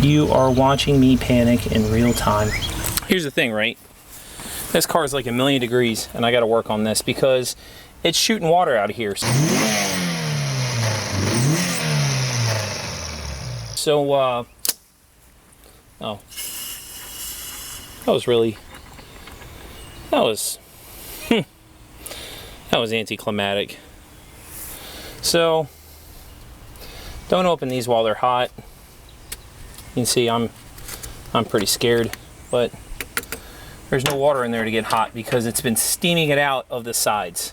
You are watching me panic in real time. Here's the thing, right? This car is like 1,000,000 degrees, and I got to work on this because it's shooting water out of here. So, oh, that was anticlimactic. So, don't open these while they're hot. You can see I'm pretty scared, but there's no water in there to get hot because it's been steaming it out of the sides.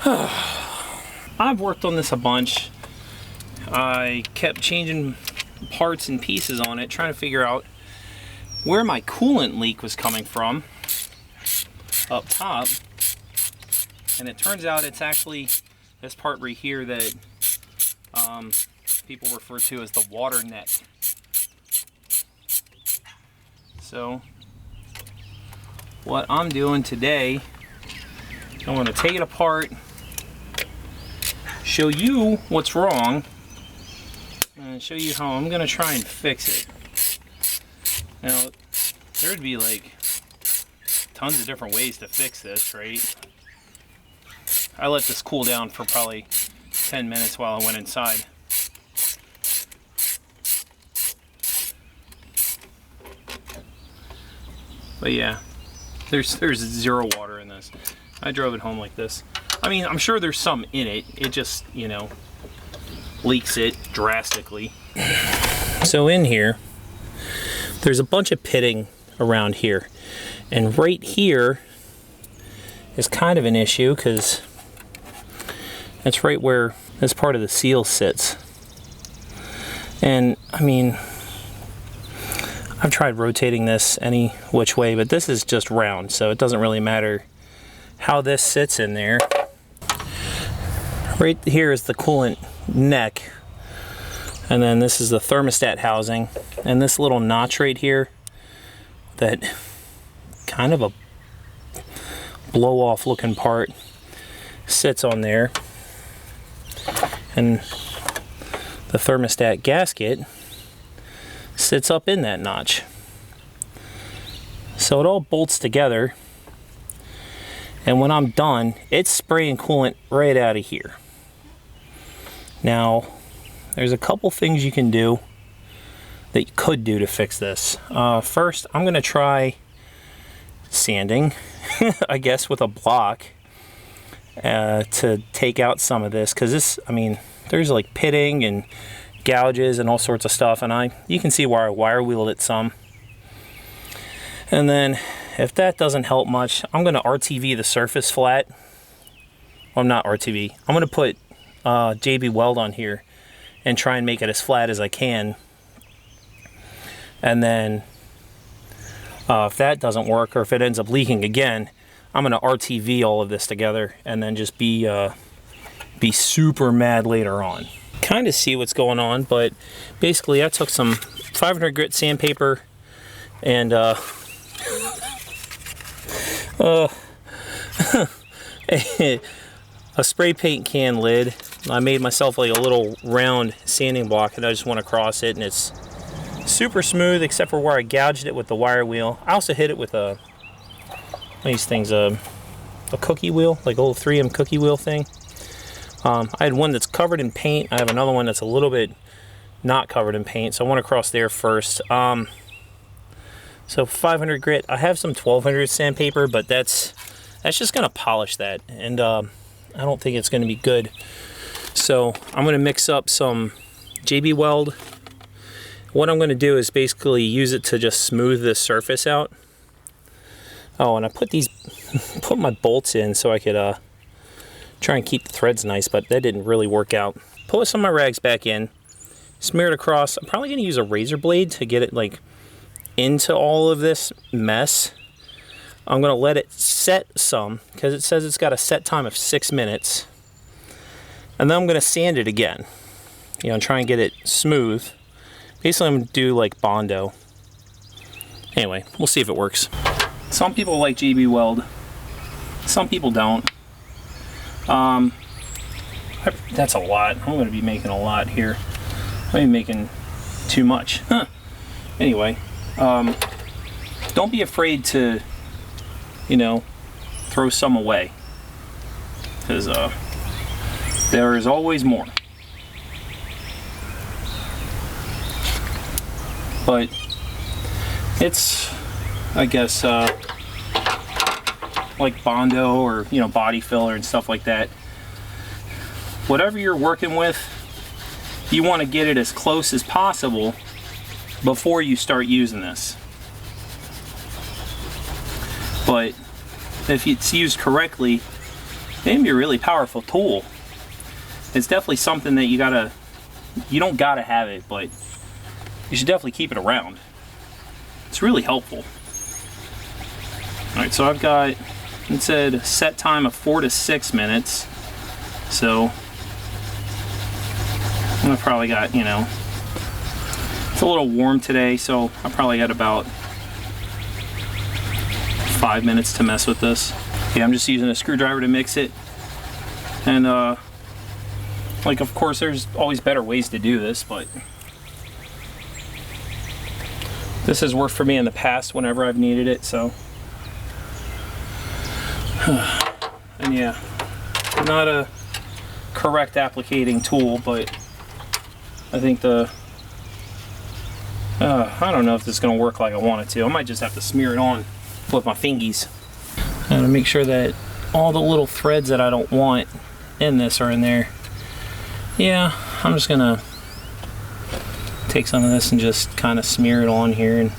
I've worked on this a bunch. I kept changing parts and pieces on it, trying to figure out where my coolant leak was coming from up top. And it turns out it's actually this part right here that people refer to as the water net. So what I'm doing today, I want to take it apart, show you what's wrong, and show you how I'm going to try and fix it. Now, there would be like tons of different ways to fix this, right? I let this cool down for probably 10 minutes while I went inside. But yeah, there's zero water in this. I drove it home like this. I mean, I'm sure there's some in it. It just, you know, leaks it drastically. So in here, there's a bunch of pitting around here. And right here is kind of an issue because that's right where this part of the seal sits. And I mean, I've tried rotating this any which way, but this is just round, so it doesn't really matter how this sits in there. Right here is the coolant neck, and then this is the thermostat housing, and this little notch right here, that kind of a blow off looking part, sits on there, and the thermostat gasket sits up in that notch. So it all bolts together, and when I'm done, it's spraying coolant right out of here. Now, there's a couple things you can do that you could do to fix this. First, I'm going to try sanding, I guess, with a block to take out some of this, because this, I mean, there's like pitting and gouges and all sorts of stuff, and you can see where I wire wheeled it some. And then if that doesn't help much, I'm going to RTV the surface flat. Well, not RTV. I'm going to put JB Weld on here and try and make it as flat as I can. And then if that doesn't work, or if it ends up leaking again, I'm going to RTV all of this together and then just be super mad later on. Kind of see what's going on, but basically I took some 500 grit sandpaper and a spray paint can lid. I made myself like a little round sanding block, and I just went across it, and it's super smooth except for where I gouged it with the wire wheel. I also hit it with these things, a cookie wheel, like a little 3M cookie wheel thing. I had one that's covered in paint. I have another one that's a little bit not covered in paint, so I went across there first. So 500 grit. I have some 1200 sandpaper, but that's just going to polish that, and I don't think it's going to be good. So I'm going to mix up some JB Weld. What I'm going to do is basically use it to just smooth this surface out. Oh, and I put my bolts in so I could try and keep the threads nice, but that didn't really work out. Put some of my rags back in, smear it across. I'm probably going to use a razor blade to get it like into all of this mess. I'm going to let it set some, because it says it's got a set time of 6 minutes. And then I'm going to sand it again, you know, and try and get it smooth. Basically, I'm going to do like Bondo. Anyway, we'll see if it works. Some people like JB Weld. Some people don't. That's a lot. I'm going to be making a lot here. I'm making too much. Anyway, don't be afraid to, you know, throw some away, because there is always more. But it's, I guess, like Bondo or, you know, body filler and stuff like that. Whatever you're working with, you want to get it as close as possible before you start using this. But if it's used correctly, it can be a really powerful tool. It's definitely something that you don't gotta have it, but you should definitely keep it around. It's really helpful. Alright, so I've got, it said set time of 4 to 6 minutes. So I've probably got, you know, it's a little warm today, so I probably got about 5 minutes to mess with this. Yeah, I'm just using a screwdriver to mix it. And like, of course, there's always better ways to do this, but this has worked for me in the past whenever I've needed it, so. And yeah, not a correct applicating tool, but I think I don't know if this is going to work like I want it to. I might just have to smear it on with my fingies. I gotta make sure that all the little threads that I don't want in this are in there. Yeah, I'm just gonna take some of this and just kind of smear it on here,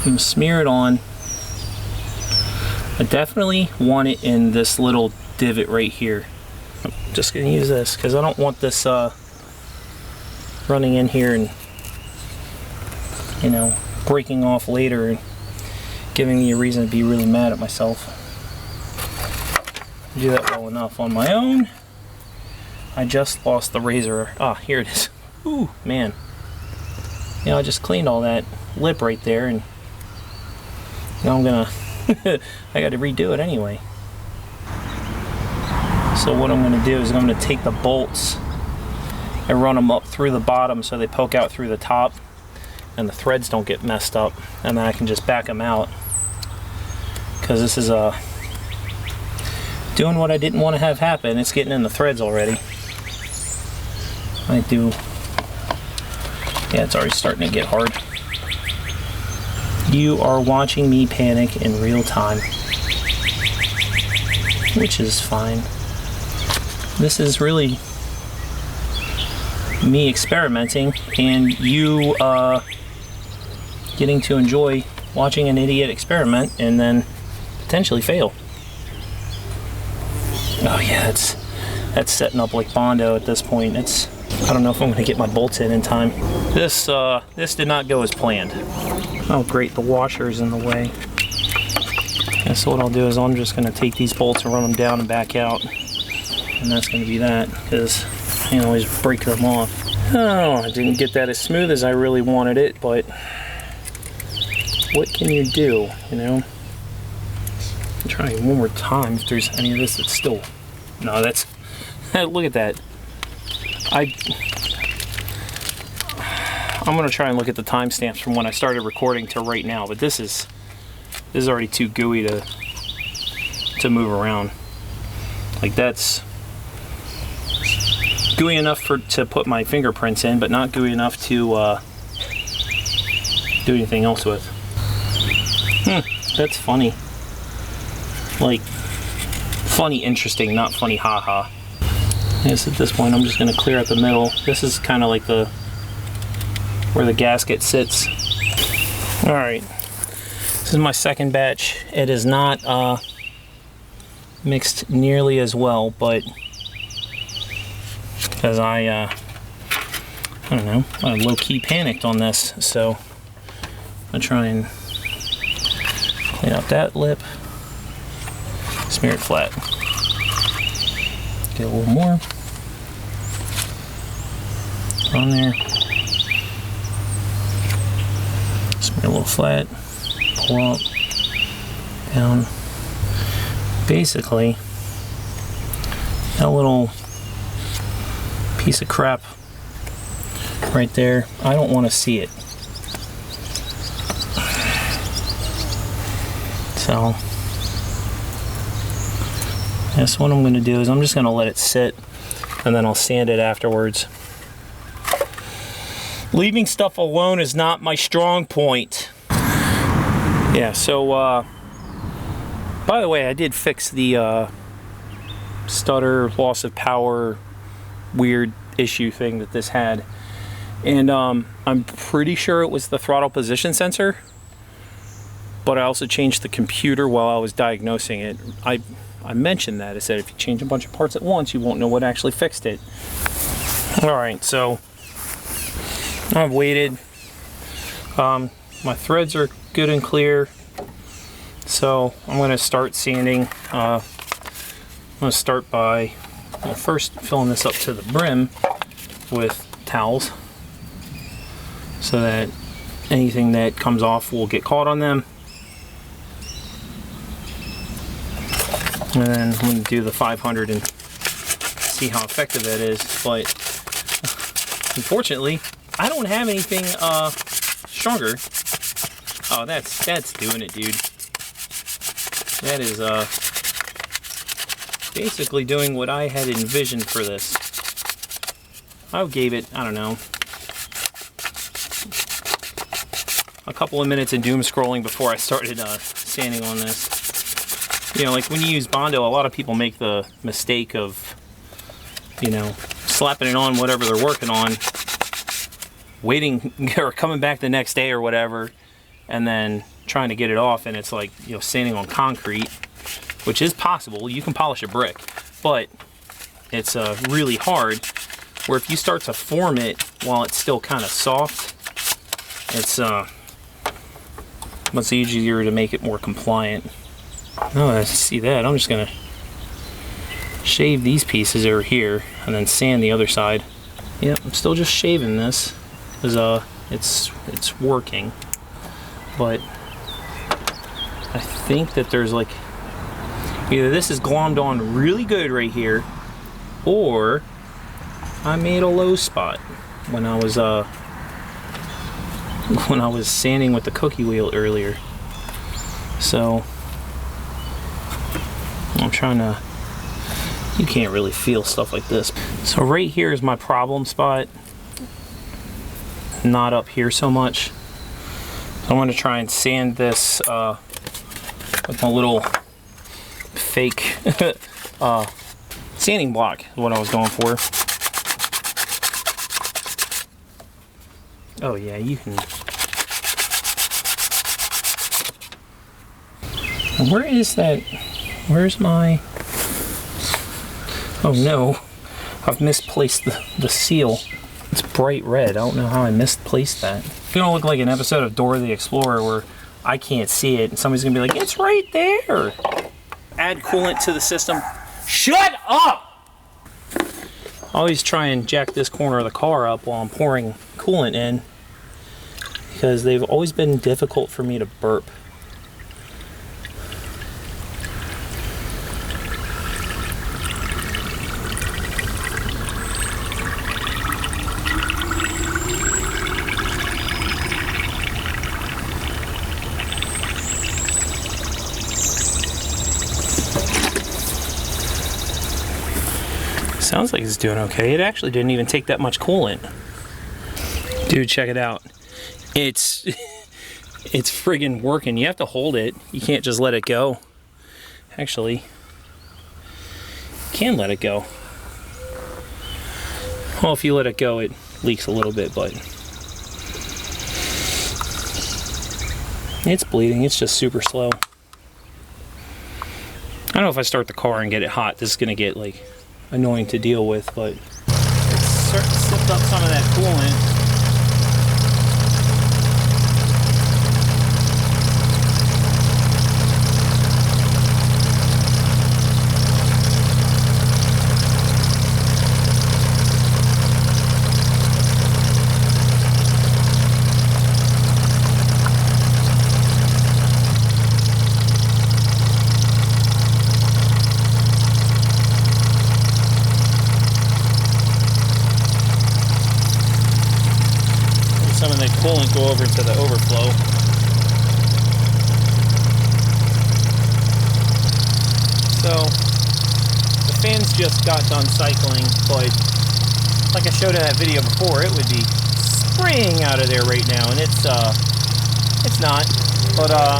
and smear it on. I definitely want it in this little divot right here. I'm just gonna use this because I don't want this running in here and, you know, breaking off later and giving me a reason to be really mad at myself. Do that well enough on my own. I just lost the razor. Ah, here it is. Ooh, man. You know, I just cleaned all that lip right there, and now I'm gonna I gotta redo it anyway. So what I'm gonna do is I'm gonna take the bolts and run them up through the bottom so they poke out through the top and the threads don't get messed up, and then I can just back them out, because this is doing what I didn't want to have happen. It's getting in the threads already. Yeah, it's already starting to get hard. You are watching me panic in real time, which is fine. This is really me experimenting, and you getting to enjoy watching an idiot experiment and then potentially fail. Oh yeah, that's setting up like Bondo at this point. I don't know if I'm going to get my bolts in time. This did not go as planned. Oh great, the washer's in the way. And so what I'll do is I'm just going to take these bolts and run them down and back out, and that's going to be that, because I can always break them off. Oh, I didn't get that as smooth as I really wanted it, but what can you do, you know? I'm trying one more time if there's any of this that's still... No, that's... Look at that. I'm going to try and look at the timestamps from when I started recording to right now, but this is already too gooey to move around. Like, that's gooey enough to put my fingerprints in, but not gooey enough to do anything else with. That's funny. Like, funny interesting, not funny haha. I guess at this point I'm just going to clear out the middle. This is kind of like where the gasket sits. Alright, this is my second batch. It is not mixed nearly as well, but because I don't know, I low-key panicked on this, so I'll try and clean out that lip, smear it flat, get a little more on there, smear a little flat, pull up, down. Basically, that little piece of crap right there. I don't want to see it. So that's what I'm going to do, is I'm just going to let it sit and then I'll sand it afterwards. Leaving stuff alone is not my strong point. Yeah, so by the way, I did fix the stutter, loss of power, weird issue thing that this had. And I'm pretty sure it was the throttle position sensor, but I also changed the computer while I was diagnosing it. I mentioned that. I said if you change a bunch of parts at once, you won't know what actually fixed it. Alright, so I've waited. My threads are good and clear. So I'm going to start sanding. I'm going to start by first filling this up to the brim with towels so that anything that comes off will get caught on them. And then I'm going to do the 500 and see how effective that is. But unfortunately, I don't have anything stronger. Oh, that's doing it, dude. That is basically doing what I had envisioned for this. I gave it, I don't know, a couple of minutes of doom scrolling before I started sanding on this. You know, like when you use Bondo, a lot of people make the mistake of, you know, slapping it on whatever they're working on, waiting or coming back the next day or whatever, and then trying to get it off, and it's like, you know, sanding on concrete, which is possible. You can polish a brick, but it's really hard, where if you start to form it while it's still kind of soft, it's much easier to make it more compliant. Oh, I see that. I'm just gonna shave these pieces over here and then sand the other side. Yep, I'm still just shaving this because it's working, but I think that there's like either this is glommed on really good right here, or I made a low spot when I was sanding with the cookie wheel earlier. So I'm trying to, you can't really feel stuff like this. So right here is my problem spot, not up here so much. So I'm going to try and sand this with my little fake sanding block is what I was going for. Oh yeah, you can. Where is that? Where's my... Oh no, I've misplaced the seal. It's bright red. I don't know how I misplaced that. It's gonna look like an episode of Dora the Explorer where I can't see it and somebody's gonna be like, it's right there. Add coolant to the system. Shut up! I always try and jack this corner of the car up while I'm pouring coolant in, because they've always been difficult for me to burp. Sounds like it's doing okay. It actually didn't even take that much coolant. Dude, check it out. It's friggin' working. You have to hold it. You can't just let it go. Actually, you can let it go. Well, if you let it go, it leaks a little bit, but it's bleeding. It's just super slow. I don't know if I start the car and get it hot, this is gonna get like annoying to deal with, but it's starting to sift up some of that coolant. the coolant go over to the overflow. So the fans just got done cycling, but like I showed in that video before, it would be spraying out of there right now, and it's not. But I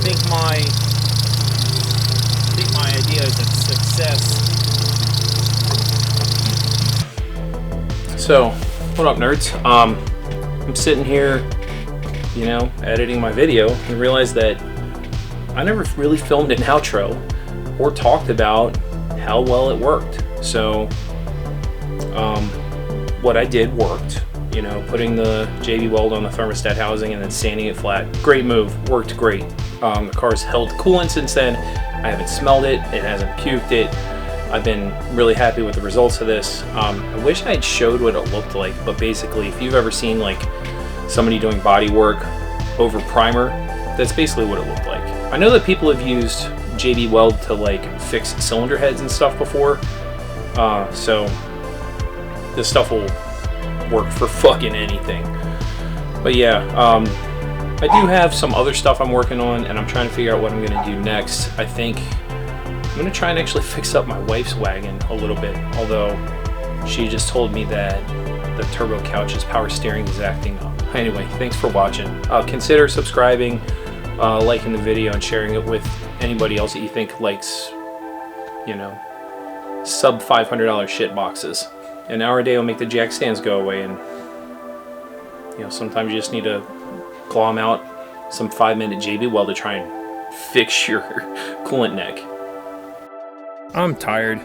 think my idea is a success. So, what up, nerds? I'm sitting here, you know, editing my video, and realized that I never really filmed an outro or talked about how well it worked. So, what I did worked. You know, putting the JB Weld on the thermostat housing and then sanding it flat. Great move, worked great. The car's held coolant since then. I haven't smelled it, it hasn't puked it. I've been really happy with the results of this. I wish I had showed what it looked like, but basically if you've ever seen like somebody doing body work over primer, that's basically what it looked like. I know that people have used JB Weld to like fix cylinder heads and stuff before, so this stuff will work for fucking anything. But yeah, I do have some other stuff I'm working on, and I'm trying to figure out what I'm going to do next. I think I'm going to try and actually fix up my wife's wagon a little bit, although she just told me that the turbo couch's power steering is acting up. Anyway, thanks for watching. Consider subscribing, liking the video, and sharing it with anybody else that you think likes, you know, sub $500 shit boxes. An hour a day will make the jack stands go away, and you know, sometimes you just need to claw them out some 5-minute JB Weld to try and fix your coolant neck. I'm tired.